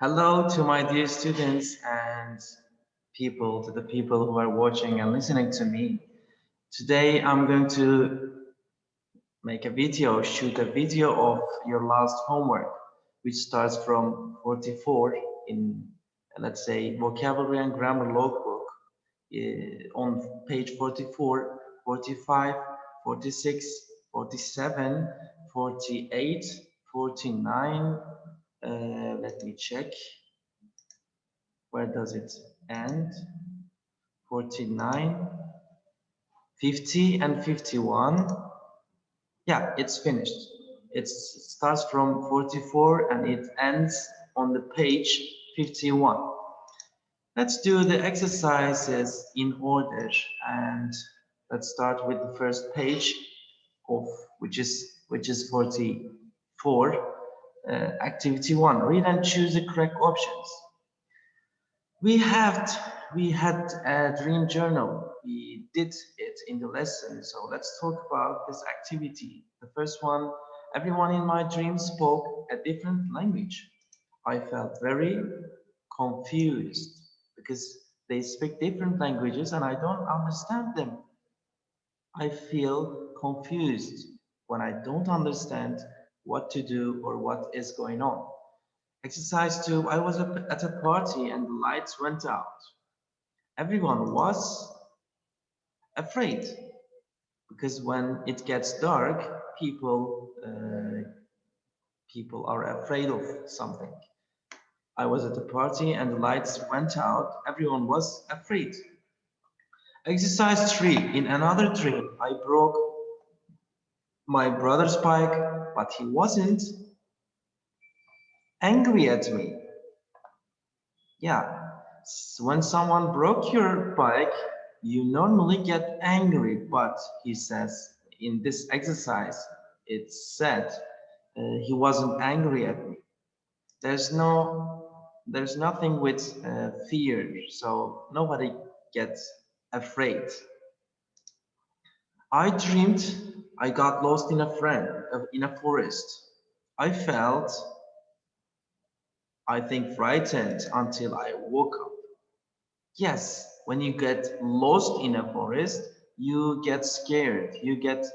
Hello to my dear students and to the people who are watching and listening to me. Today I'm going to shoot a video of your last homework, which starts from 44 in, let's say, vocabulary and grammar logbook on page 44, 45, 46, 47, 48, 49. Let me check. Where does it end? 49, 50, and 51. Yeah, it's finished. It starts from 44 and it ends on the page 51. Let's do the exercises in order and let's start with the first page of which is 44. Activity 1. Read and choose the correct options. We had we had a dream journal. We did it in the lesson. So let's talk about this activity. The first one, everyone in my dream spoke a different language. I felt very confused because they speak different languages and I don't understand them. I feel confused when I don't understand what to do or what is going on. Exercise 2, I was at a party and the lights went out. Everyone was afraid because when it gets dark, people are afraid of something. I was at a party and the lights went out. Everyone was afraid. Exercise 3, in another dream, I broke my brother's bike, but he wasn't angry at me. Yeah, when someone broke your bike, you normally get angry, but he says in this exercise, it said he wasn't angry at me. There's there's nothing with fear, so nobody gets afraid. I dreamed I got lost in a forest. I felt, I think, frightened until I woke up. Yes, when you get lost in a forest, you get scared, you get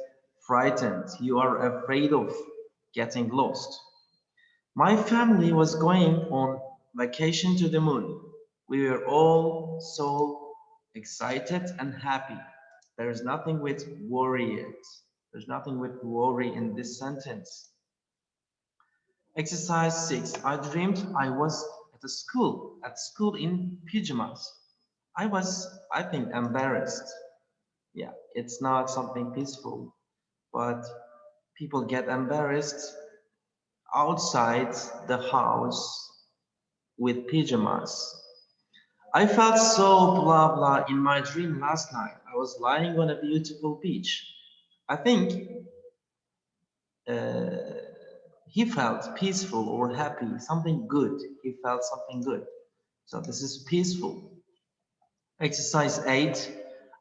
frightened, you are afraid of getting lost. My family was going on vacation to the moon. We were all so excited and happy. There is nothing with worry yet. There's nothing with worry in this sentence. Exercise 6. I dreamed I was at school in pajamas. I think, embarrassed. Yeah, it's not something peaceful, but people get embarrassed outside the house with pajamas. I felt so blah blah in my dream last night. I was lying on a beautiful beach. I think uh, he felt peaceful or happy, something good. He felt something good. So this is peaceful. Exercise 8.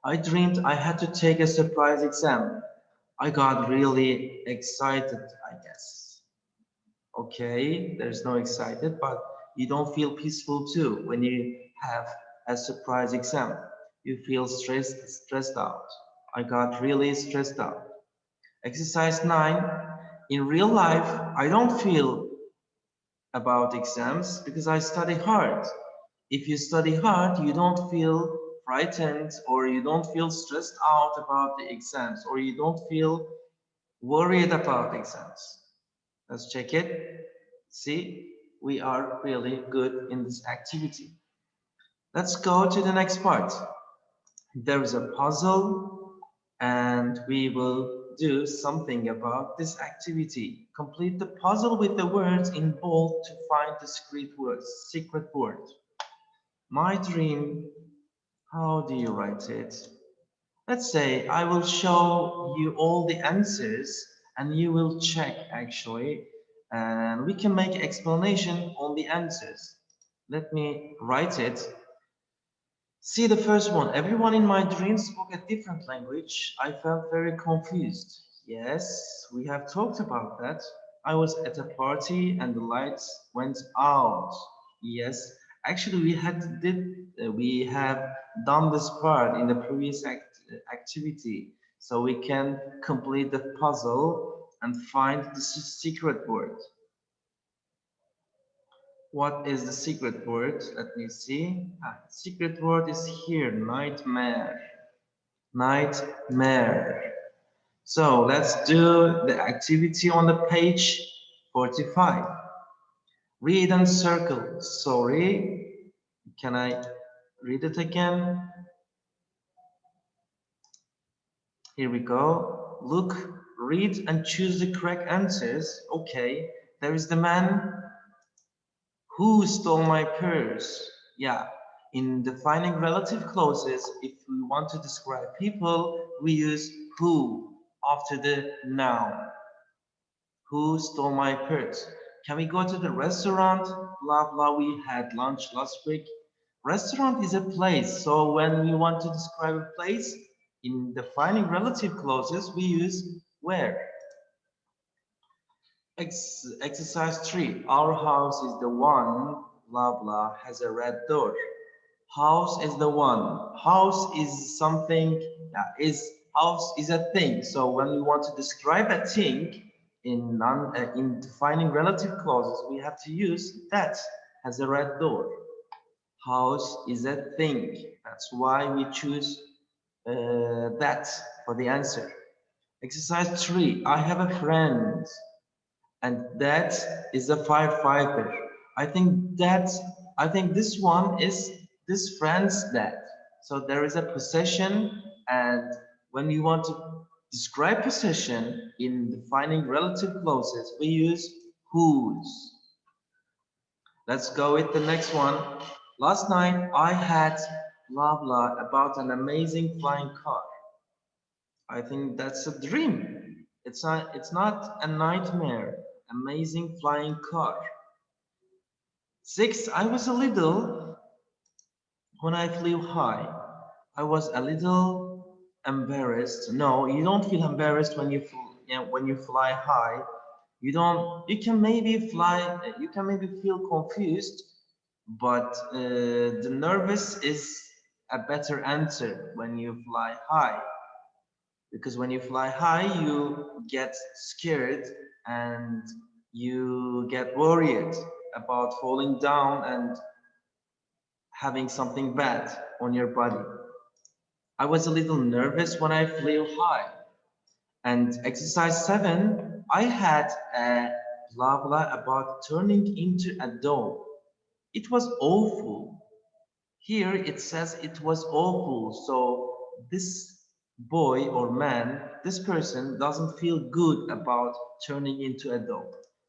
I dreamed I had to take a surprise exam. I got really excited, I guess. Okay, there's no excited, but you don't feel peaceful too when you have a surprise exam. You feel stressed out. I got really stressed out. Exercise 9. In real life, I don't feel about exams because I study hard. If you study hard, you don't feel frightened or you don't feel stressed out about the exams or you don't feel worried about exams. Let's check it. See, we are really good in this activity. Let's go to the next part. There is a puzzle and we will do something about this activity. Complete the puzzle with the words in bold to find the secret word. My dream, how do you write it? Let's say I will show you all the answers and you will check actually and we can make explanation on the answers. Let me write it. See the first one. Everyone in my dream spoke a different language. I felt very confused. Yes, we have talked about that. I was at a party and the lights went out. Yes, actually, we have done this part in the previous activity, so we can complete the puzzle and find the secret word. What is the secret word? Let me see. Secret word is here, nightmare. Nightmare. So let's do the activity on the page 45. Read and circle. Sorry, can I read it again? Here we go. Look, read and choose the correct answers. Okay, there is the man who stole my purse. Yeah, in defining relative clauses, if we want to describe people, we use who after the noun. Who stole my purse? Can we go to the restaurant? Blah, blah, we had lunch last week. Restaurant is a place, so when we want to describe a place, in defining relative clauses, we use where. Exercise 3. Our house is the one, blah, blah, has a red door. House is the one. House is something, house is a thing. So when we want to describe a thing in defining relative clauses, we have to use that has a red door. House is a thing. That's why we choose that for the answer. Exercise 3. I have a friend, and that is a firefighter. I think that I think this one is this friend's dad. So there is a possession, and when you want to describe possession in defining relative clauses, we use whose. Let's go with the next one. Last night I had blah blah about an amazing flying car. I think that's a dream. It's not a nightmare. Amazing flying car. 6. I was a little when I flew high. I was a little embarrassed. No, you don't feel embarrassed when when you fly high. You can maybe you can maybe feel confused, but the nervous is a better answer when you fly high. Because when you fly high, you get scared and you get worried about falling down and having something bad on your body. I was a little nervous when I flew high. And exercise 7, I had a blah blah about turning into a dog. It was awful. Here it says it was awful. So this boy or man, this person doesn't feel good about turning into a dog.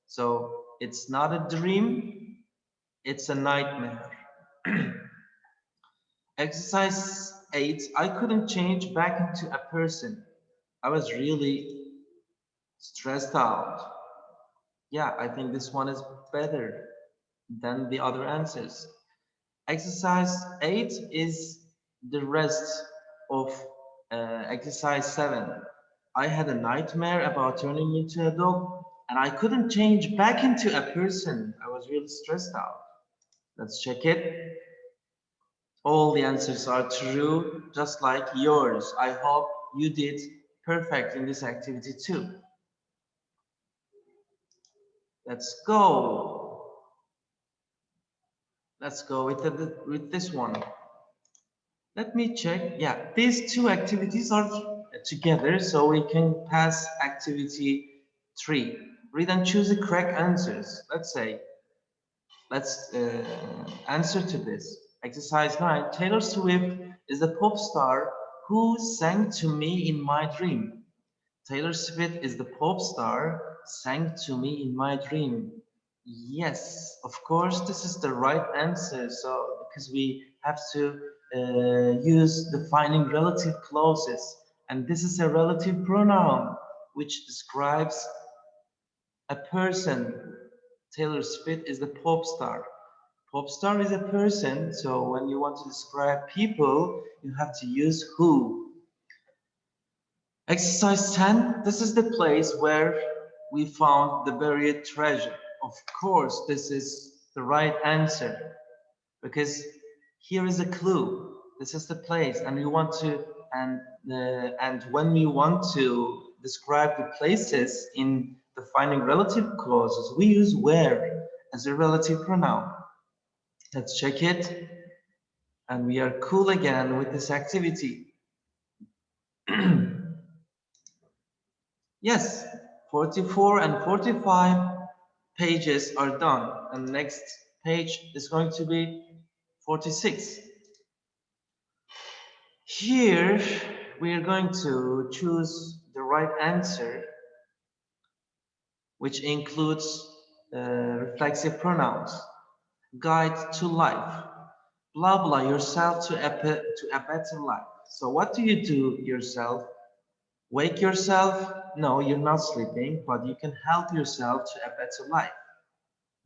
So it's not a dream, it's a nightmare. Exercise 8, I couldn't change back into a person. I was really stressed out. Yeah, I think this one is better than the other answers. Exercise 8 is the rest of exercise 7. I had a nightmare about turning into a dog and I couldn't change back into a person. I was really stressed out. Let's check it. All the answers are true, just like yours. I hope you did perfect in this activity too. Let's go. Let's go with this one. Let me check. Yeah, these two activities are together, so we can pass activity 3. Read and choose the correct answers. Let's answer to this. Exercise 9. Taylor Swift is a pop star who sang to me in my dream. Taylor Swift is the pop star sang to me in my dream. Yes, of course, this is the right answer. So, because we have to use defining relative clauses, and this is a relative pronoun which describes a person. Taylor Swift is the pop star. Pop star is a person, so when you want to describe people, you have to use who. Exercise 10, this is the place where we found the buried treasure. Of course, this is the right answer, because here is a clue. This is the place, and we want to, and when we want to describe the places in defining relative clauses, we use where as a relative pronoun. Let's check it, and we are cool again with this activity. Yes, 44 and 45 pages are done, and next page is going to be 46. Here we are going to choose the right answer, which includes reflexive pronouns. Guide to life. Blah blah yourself to a better life. So what do you do yourself? Wake yourself? No, you're not sleeping, but you can help yourself to a better life.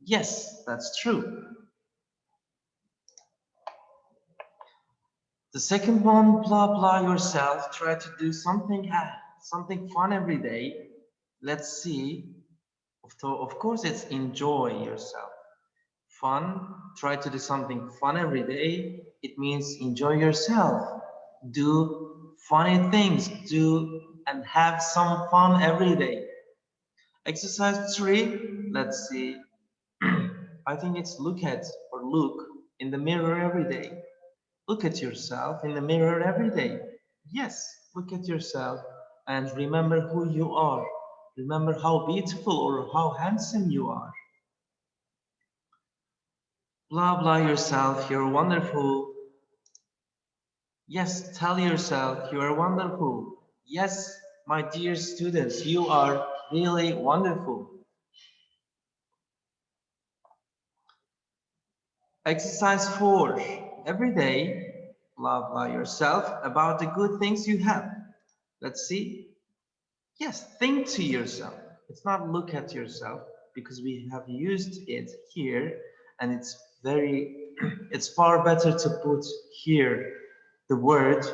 Yes, that's true. The second one, blah blah yourself. Try to do something fun every day. Let's see. Of course, it's enjoy yourself. Fun. Try to do something fun every day. It means enjoy yourself. Do funny things. Do and have some fun every day. Exercise 3. Let's see. I think it's look at or look in the mirror every day. Look at yourself in the mirror every day. Yes, look at yourself and remember who you are. Remember how beautiful or how handsome you are. Blah blah yourself, you're wonderful. Yes, tell yourself you are wonderful. Yes, my dear students, you are really wonderful. Exercise 4. Every day, blah blah yourself about the good things you have. Let's see. Yes, think to yourself. It's not look at yourself, because we have used it here, and it's very, it's far better to put here the word,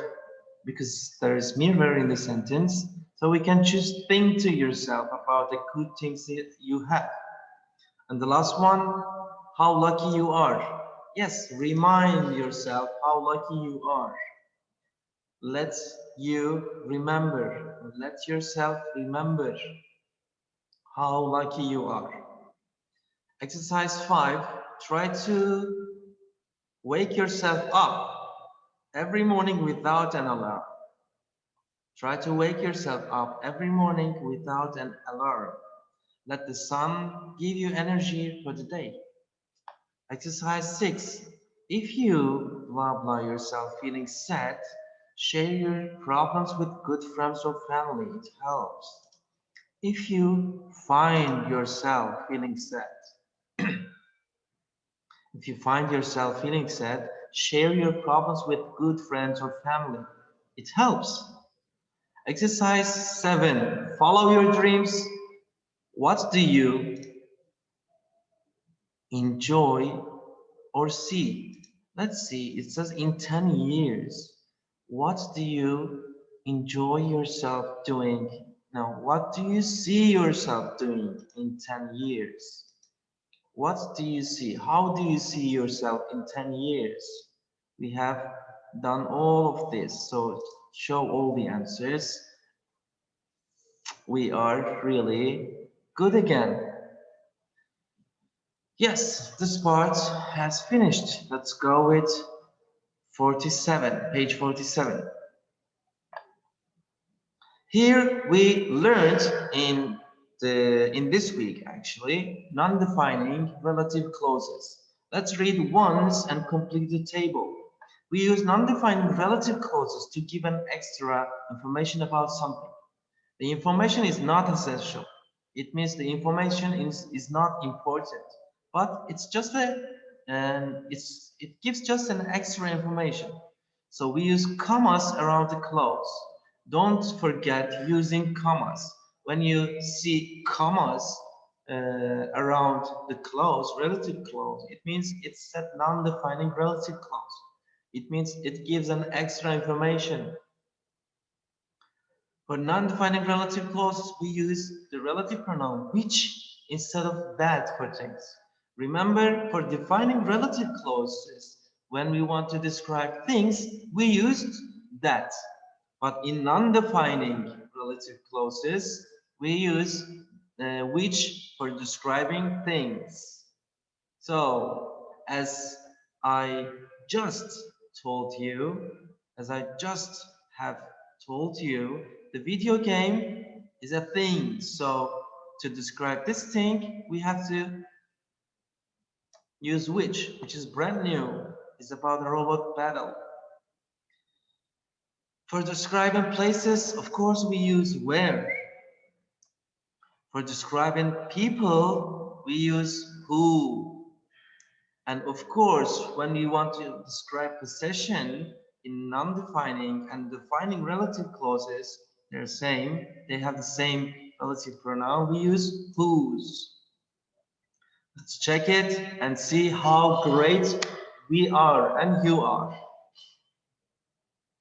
because there is mirror in the sentence. So we can choose think to yourself about the good things that you have. And the last one, how lucky you are. Yes, remind yourself how lucky you are. Let you remember, let yourself remember how lucky you are. Exercise 5, try to wake yourself up every morning without an alarm. Try to wake yourself up every morning without an alarm. Let the sun give you energy for the day. Exercise 6. If you blah blah yourself feeling sad, share your problems with good friends or family. It helps. If you find yourself feeling sad, if you find yourself feeling sad, share your problems with good friends or family. It helps. Exercise 7. Follow your dreams. What do you enjoy or see? Let's see, it says in 10 years. What do you enjoy yourself doing? Now, what do you see yourself doing in 10 years? What do you see? How do you see yourself in 10 years? We have done all of this, so show all the answers. We are really good again. Yes, this part has finished. Let's go with 47, page 47. Here we learned in this week actually non-defining relative clauses. Let's read once and complete the table. We use non-defining relative clauses to give an extra information about something. The information is not essential. It means the information is not important, but it's just it gives just an extra information. So we use commas around the clause. Don't forget using commas. When you see commas around the clause, relative clause, it means it's a non-defining relative clause. It means it gives an extra information. For non-defining relative clauses, we use the relative pronoun which instead of that for things. Remember, for defining relative clauses, when we want to describe things, we used that. But in non-defining relative clauses, we use which for describing things. So, as I just told you, as I just have told you, the video game is a thing. So, to describe this thing, we have to use which is brand new. It's about a robot battle. For describing places, of course, we use where. For describing people, we use who. And of course, when we want to describe possession in non-defining and defining relative clauses, they're same. They have the same relative pronoun. We use whose. Let's check it and see how great we are and you are.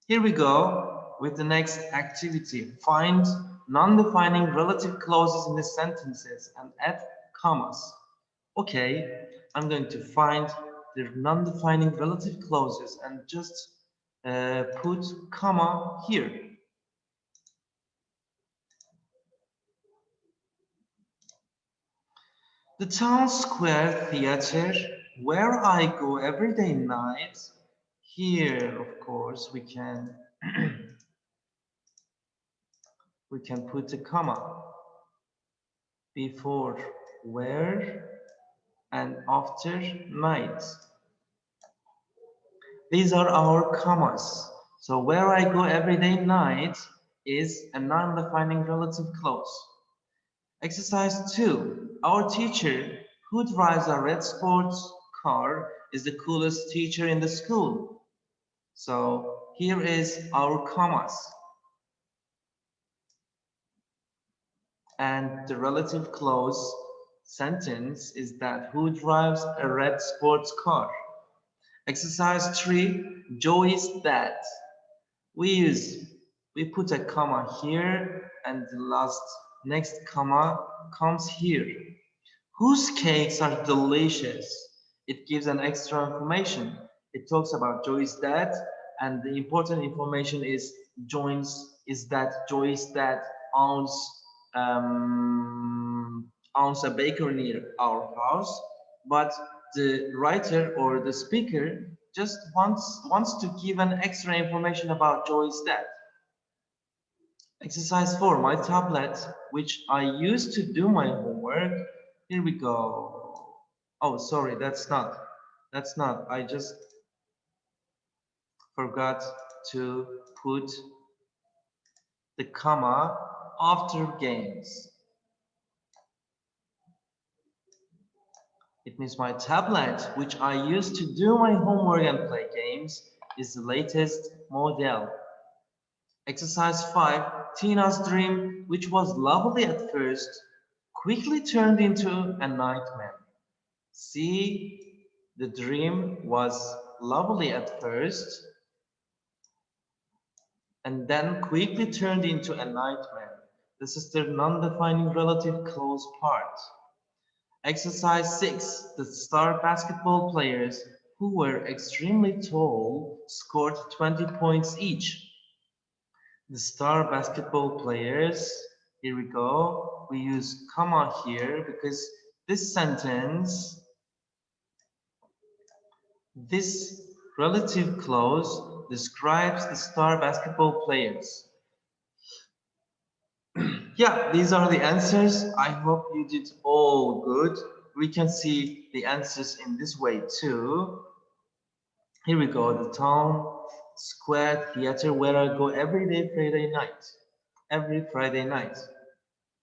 Here we go with the next activity. Find non-defining relative clauses in the sentences and add commas. Okay, I'm going to find the non-defining relative clauses and just put comma here. The town square theater where I go every day night. Here, of course, we can we can put a comma before where and after night. These are our commas. So where I go every day night is a non-defining relative clause. Exercise 2. Our teacher who drives a red sports car is the coolest teacher in the school. So here is our commas. And the relative clause sentence is that who drives a red sports car. Exercise 3, Joey's dad. We put a comma here and the next comma comes here. Whose cakes are delicious? It gives an extra information. It talks about Joey's dad, and the important information is that Joey's dad owns a bakery near our house, but the writer or the speaker just wants to give an extra information about Joy's dad. Exercise 4, my tablet, which I use to do my homework. Here we go. Oh, sorry, that's not. I just forgot to put the comma after games. It means my tablet, which I use to do my homework and play games, is the latest model. Exercise 5, Tina's dream, which was lovely at first, quickly turned into a nightmare. See, the dream was lovely at first, and then quickly turned into a nightmare. This is the non-defining relative clause part. Exercise 6. The star basketball players who were extremely tall scored 20 points each. The star basketball players, here we go. We use comma here because this sentence, this relative clause describes the star basketball players. Yeah, these are the answers. I hope you did all good. We can see the answers in this way too. Here we go, the town square theater where I go every day Friday night. Every Friday night.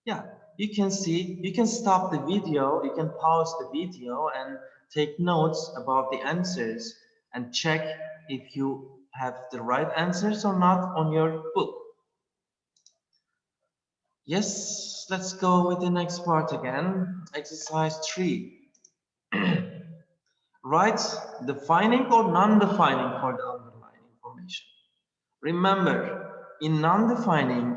Yeah, you can see, you can stop the video, you can pause the video and take notes about the answers and check if you have the right answers or not on your book. Yes, let's go with the next part again. Exercise 3. Write defining or non-defining for the underlying information. Remember, in non-defining,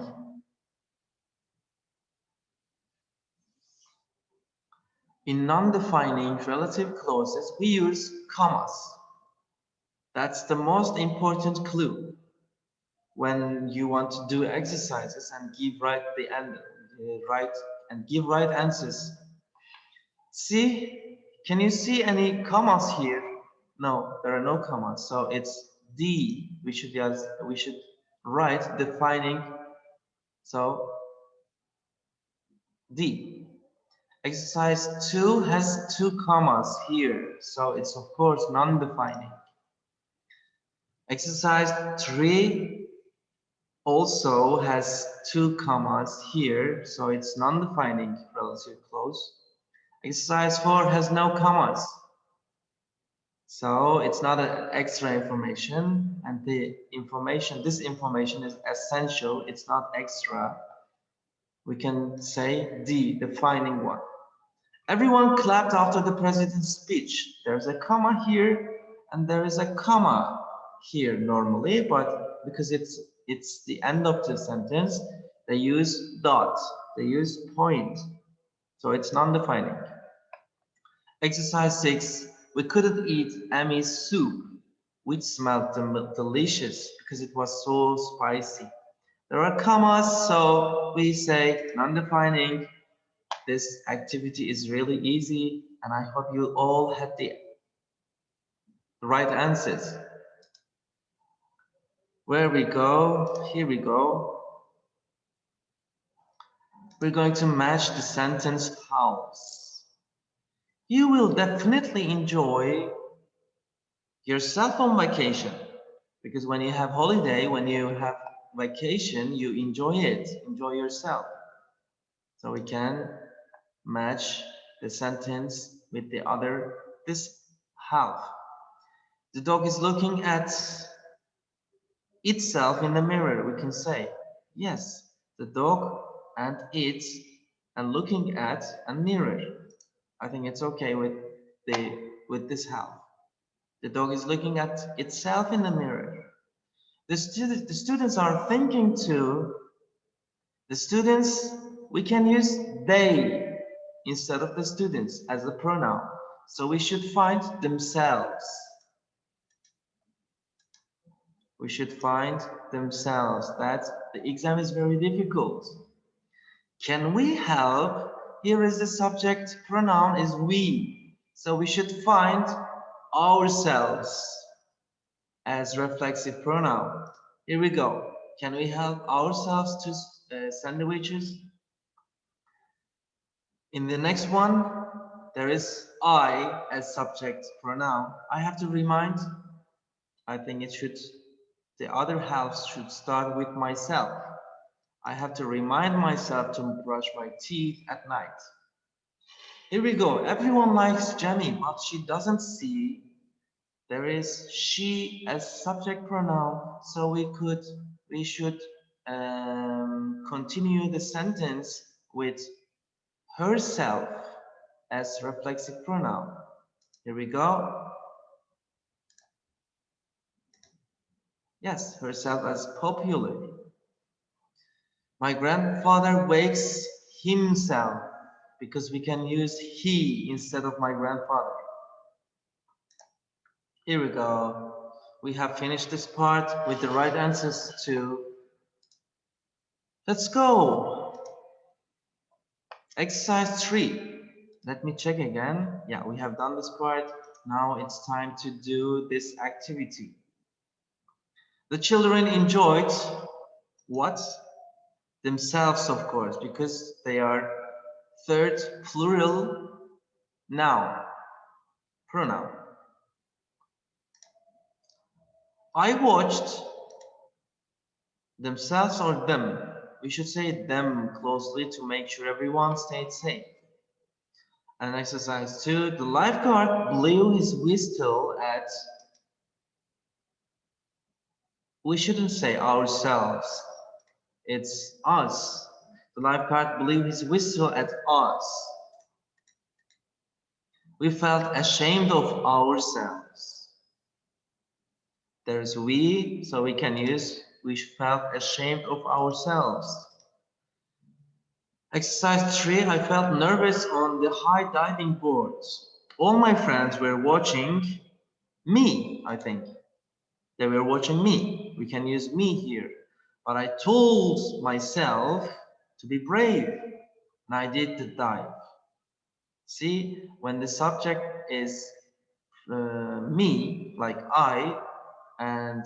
In non-defining relative clauses, we use commas. That's the most important clue when you want to do exercises and give right answers. See, can you see any commas here? No, there are no commas. So it's D. We should write defining. So D. Exercise 2 has 2 commas here, so it's of course non-defining. Exercise 3 also has 2 commas here, so it's non-defining relative clause. Exercise 4 has no commas, so it's not an extra information, and this information is essential, it's not extra. We can say D, defining one. Everyone clapped after the president's speech. There's a comma here and there is a comma here normally, but because it's the end of the sentence, they use dot, they use point. So it's non-defining. Exercise 6, we couldn't eat Emmy's soup, which smelled delicious because it was so spicy. There are commas, so we say non-defining. This activity is really easy, and I hope you all had the right answers. Where we go, here we go. We're going to match the sentence house. You will definitely enjoy yourself on vacation, because when you have holiday, when you have vacation, you enjoy it, enjoy yourself. So we can match the sentence with the other, this half. The dog is looking at itself in the mirror. We can say, yes, the dog and it and looking at a mirror. I think it's okay with this half. The dog is looking at itself in the mirror. The students are thinking too. The students, we can use they instead of the students as a pronoun. So we should find themselves. We should find themselves. That the exam is very difficult. Can we help? Here is the subject pronoun is we. So we should find ourselves as reflexive pronoun. Here we go. Can we help ourselves to sandwiches? In the next one, there is I as subject pronoun. I have to remind, I think the other half should start with myself. I have to remind myself to brush my teeth at night. Here we go. Everyone likes Jenny, but she doesn't see. There is she as subject pronoun, so we should continue the sentence with herself as reflexive pronoun. Here we go. Yes, herself as popular. My grandfather wakes himself, because we can use he instead of my grandfather. Here we go. We have finished this part with the right answers too. Let's go. Exercise 3. Let me check again. Yeah, we have done this part. Now it's time to do this activity. The children enjoyed what? Themselves, of course, because they are third plural noun, pronoun. I watched themselves or them. We should say them closely to make sure everyone stayed safe. And exercise 2, the lifeguard blew his whistle at, we shouldn't say ourselves, it's us. The lifeguard blew his whistle at us. We felt ashamed of ourselves. There's we, so we can use we felt ashamed of ourselves. Exercise 3, I felt nervous on the high diving boards. All my friends were watching me, I think. They were watching me. We can use me here. But I told myself to be brave, and I did the dive. See, when the subject is me, like I, and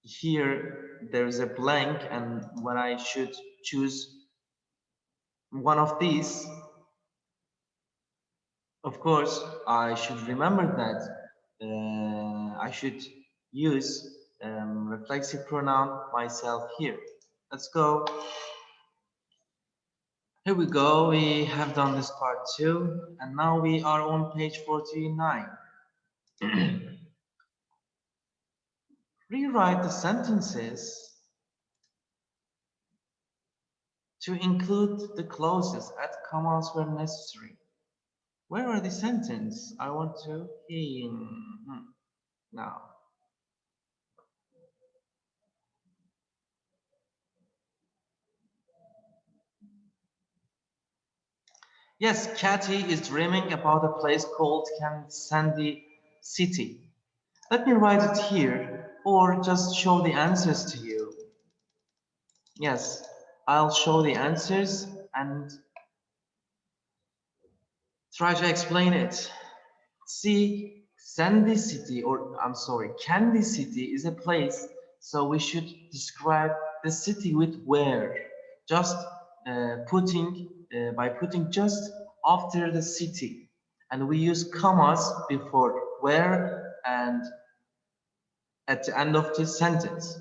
here there's a blank, and when I should choose one of these, of course, I should remember that I should use reflexive pronoun myself here. Let's go. Here we go. We have done this part too, and now we are on page 49. Rewrite the sentences to include the clauses, add commas where necessary. Where are the sentences? I want to now. Yes, Kathy is dreaming about a place called Sandy City. Let me write it here or just show the answers to you. Yes, I'll show the answers and try to explain it. See, Sandy City, or I'm sorry, Candy City is a place, so we should describe the city with where. Just by putting just after the city. And we use commas before where and at the end of the sentence.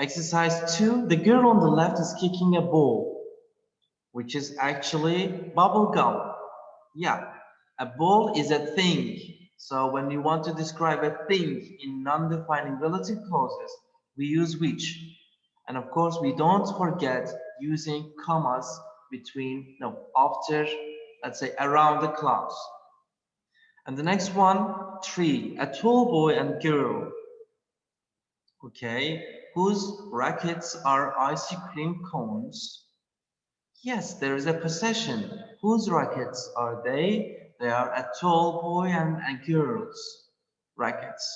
Exercise 2, the girl on the left is kicking a ball, which is actually bubble gum. Yeah, a ball is a thing. So when you want to describe a thing in non-defining relative clauses, we use which. And of course, we don't forget using commas between, no, after, let's say, around the clause. And the next one, 3, a tall boy and girl, okay, whose rackets are ice cream cones. Yes, there is a possession. Whose rackets are they? They are a tall boy and a girl's rackets.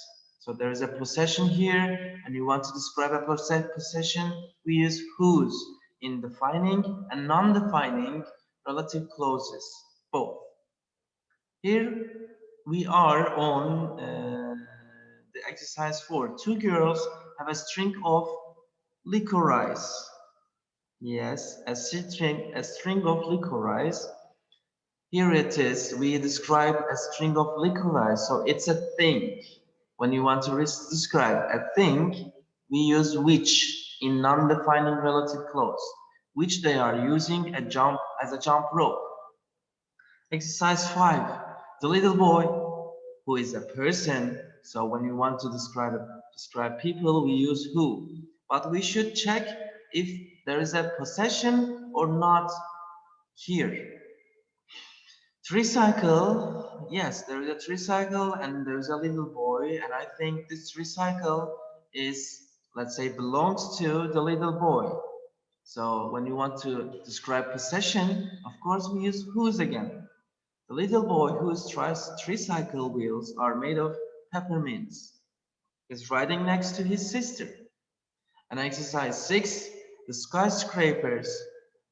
So there is a possession here, and you want to describe a possession, we use whose in defining and non-defining relative clauses, both. Here we are on the exercise 4. Two girls have a string of licorice. Yes, a string of licorice. Here it is. We describe a string of licorice. So it's a thing. When you want to describe a thing, we use which in non-defining relative clause, which they are using as a jump rope. Exercise 5. The little boy, who is a person. So when you want to describe people, we use who. But we should check if there is a possession or not here. Tricycle, yes, there is a tricycle and there is a little boy, and I think this tricycle is, let's say, belongs to the little boy. So when you want to describe possession, of course we use whose again. The little boy whose tricycle wheels are made of peppermints is riding next to his sister. And exercise 6, the skyscrapers,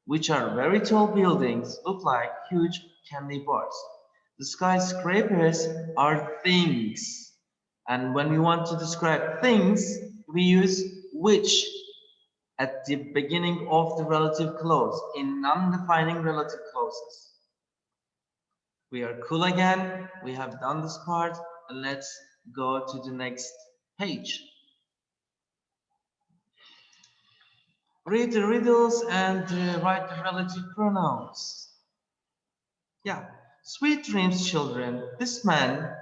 which are very tall buildings, look like huge candy bars. The skyscrapers are things. And when we want to describe things, we use which at the beginning of the relative clause in non-defining relative clauses. We are cool again. We have done this part. And let's go to the next page. Read the riddles and write the relative pronouns. Yeah. Sweet dreams, children. This man,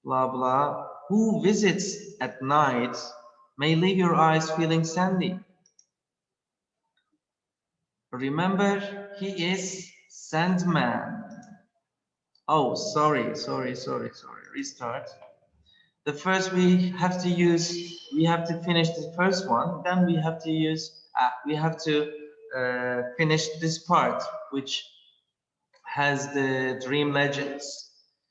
blah, blah, who visits at night may leave your eyes feeling sandy. Remember, he is Sandman. Oh, sorry. Restart. The first we have to finish the first one, then we have to finish this part, which has the dream legends.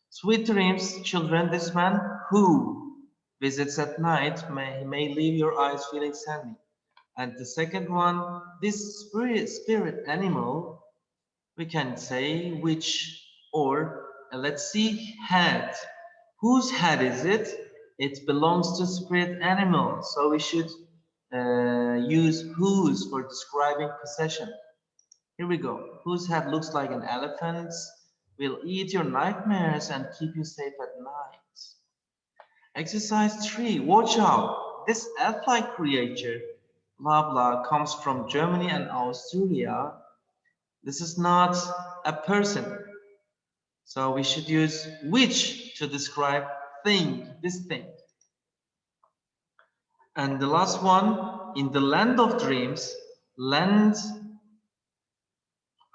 Sweet dreams, children. This man who visits at night may leave your eyes feeling sandy. And the second one, this spirit animal, we can say which, or let's see, head. Whose head is it? It belongs to spirit animal, so we should use whose for describing possession. Here we go. Whose head looks like an elephant's, will eat your nightmares and keep you safe at night. Exercise 3. Watch out. This elf-like creature, blah blah, comes from Germany and Austria. This is not a person. So we should use which to describe thing, this thing. And the last one, in the land of dreams, land,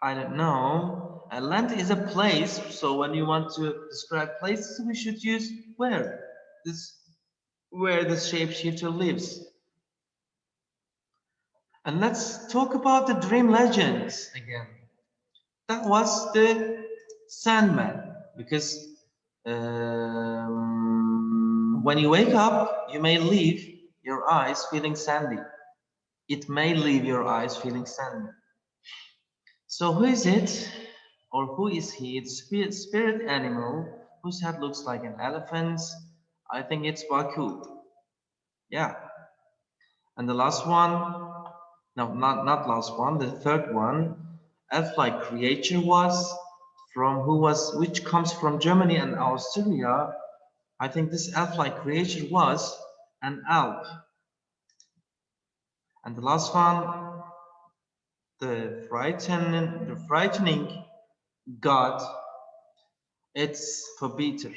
I don't know. A land is a place, so when you want to describe places, we should use where. Where the shapeshifter lives. And let's talk about the dream legends again. That was the Sandman, because when you wake up, you may leave your eyes feeling sandy. It may leave your eyes feeling sandy. So who is it, or who is he? It's spirit animal whose head looks like an elephant's. I think it's Baku. Yeah. And the last one, no, not last one, the third one, elf-like creature was which comes from Germany and Austria. I think this elf-like creature was an elf. And the last one, the frightening god, it's Verbieter.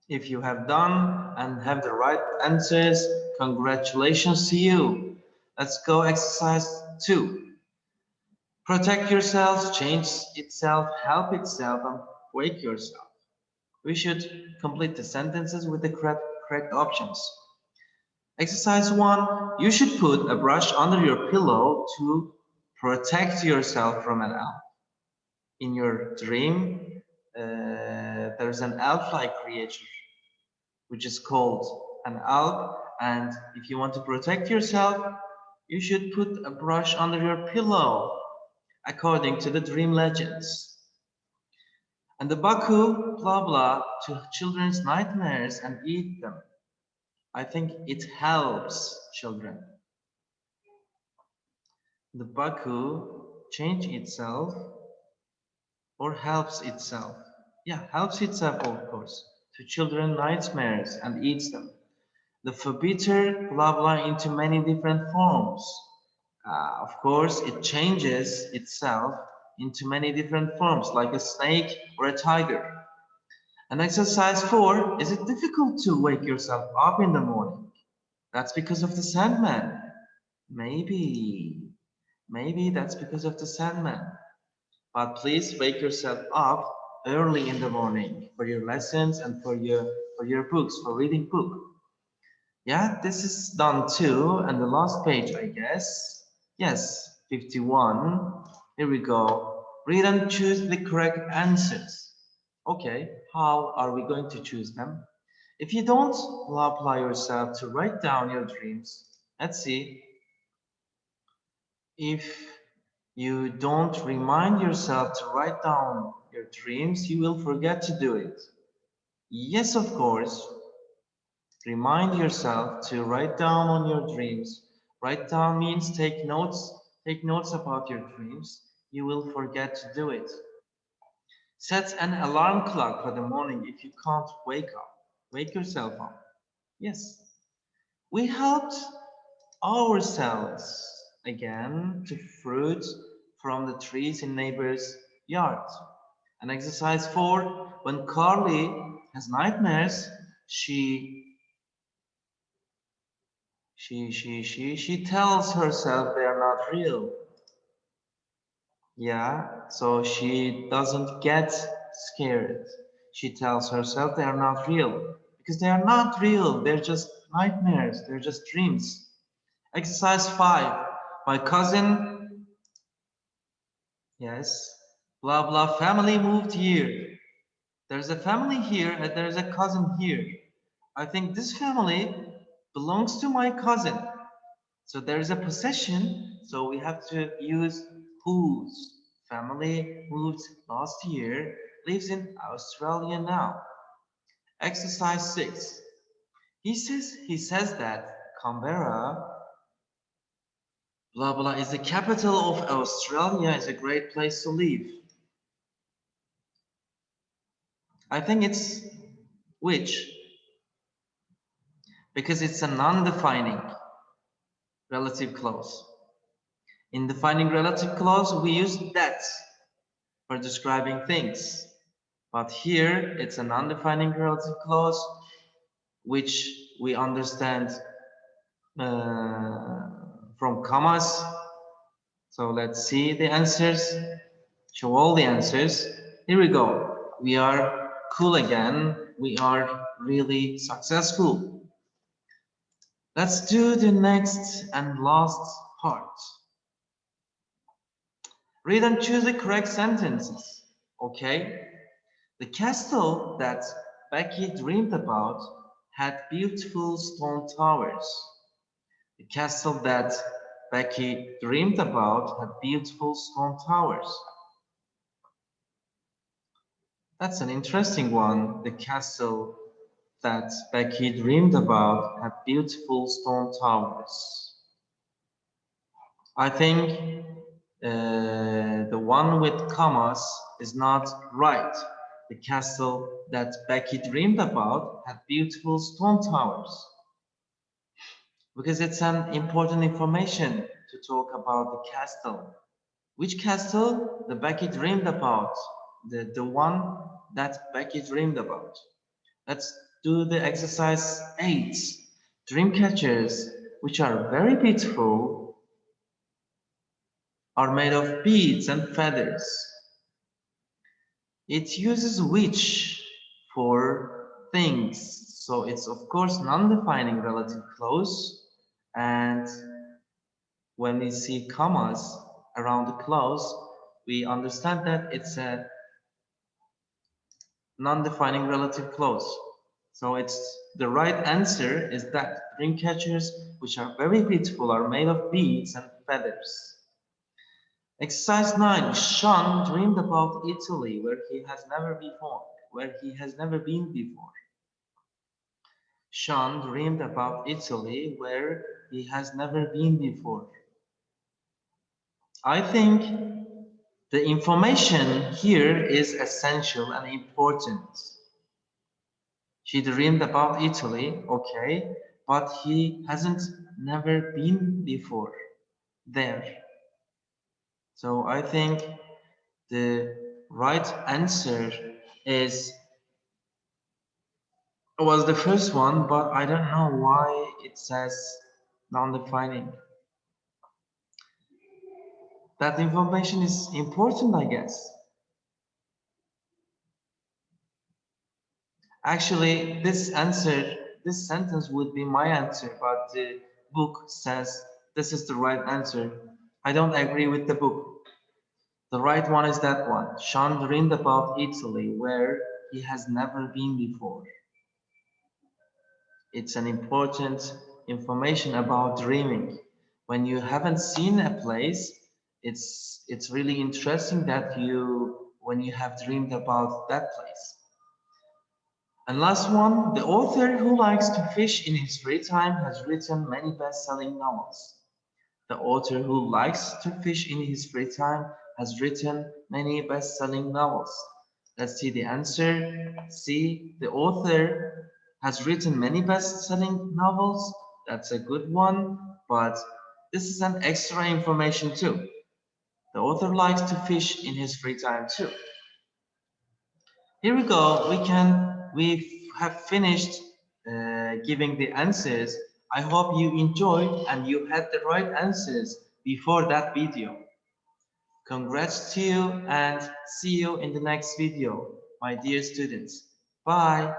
If you have done and have the right answers, congratulations to you. Let's go exercise 2. Protect yourself, change itself, help itself, and wake yourself. We should complete the sentences with the correct options. Exercise 1. You should put a brush under your pillow to protect yourself from an elf. In your dream, there's an elf-like creature, which is called an elf, and if you want to protect yourself, you should put a brush under your pillow, according to the dream legends. And the Baku, blah blah, to children's nightmares and eat them. I think it helps children. The Baku change itself or helps itself. Yeah, helps itself, of course, to children nightmares and eats them. The Verbieter, blah blah, into many different forms. Of course, it changes itself into many different forms, like a snake or a tiger. And exercise 4, is it difficult to wake yourself up in the morning? That's because of the Sandman. Maybe that's because of the Sandman. But please wake yourself up early in the morning for your lessons and for your books, for reading book. Yeah, this is done too. And the last page, I guess. Yes, 51. Here we go. Read and choose the correct answers. Okay, how are we going to choose them? If you don't apply yourself to write down your dreams, let's see. If you don't remind yourself to write down your dreams, you will forget to do it. Yes, of course. Remind yourself to write down on your dreams. Write down means take notes about your dreams. You will forget to do it. Set an alarm clock for the morning if you can't wake up. Wake yourself up. Yes. We helped ourselves again to fruit from the trees in neighbor's yard. And exercise 4, when Carly has nightmares, she tells herself they are not real. Yeah, so she doesn't get scared. She tells herself they are not real, because they are not real. They're just nightmares. They're just dreams. Exercise 5. My cousin, yes, blah blah family moved here. There's a family here and there's a cousin here. I think this family belongs to my cousin. So there is a possession, so we have to use whose. Family moved last year, lives in Australia now. Exercise 6. He says that Canberra, blah blah, is the capital of Australia, is a great place to live. I think it's which? Because it's a non-defining relative clause. In defining relative clause, we use that for describing things. But here, it's a non-defining relative clause, which we understand from commas. So let's see the answers. Show all the answers. Here we go. We are cool again. We are really successful. Let's do the next and last part. Read and choose the correct sentences. Okay? The castle that Becky dreamed about had beautiful stone towers. The castle that Becky dreamed about had beautiful stone towers. That's an interesting one. The castle that Becky dreamed about had beautiful stone towers. I think the one with commas is not right. The castle that Becky dreamed about had beautiful stone towers. Because it's an important information to talk about the castle. Which castle the Becky dreamed about? The one that Becky dreamed about. Let's do the exercise 8. Dream catchers, which are very beautiful, are made of beads and feathers. It uses which for things, so it's of course non-defining relative clause, and when we see commas around the clause, we understand that it's a non-defining relative clause. So it's the right answer is that dream catchers, which are very beautiful, are made of beads and feathers. Exercise 9. Sean dreamed about Italy, where he has never been before. Sean dreamed about Italy, where he has never been before. I think the information here is essential and important. She dreamed about Italy, okay, but he hasn't never been before there. So I think the right answer was the first one, but I don't know why it says non-defining. That information is important, I guess. Actually, this sentence would be my answer, but the book says this is the right answer. I don't agree with the book. The right one is that one. Sean dreamed about Italy, where he has never been before. It's an important information about dreaming. When you haven't seen a place, it's really interesting that when you have dreamed about that place. And last one, the author who likes to fish in his free time has written many best-selling novels. The author who likes to fish in his free time has written many best-selling novels. Let's see the answer. C, the author has written many best-selling novels. That's a good one, but this is an extra information too. The author likes to fish in his free time too. Here we go. We have finished giving the answers. I hope you enjoyed and you had the right answers before that video. Congrats to you and see you in the next video, my dear students. Bye.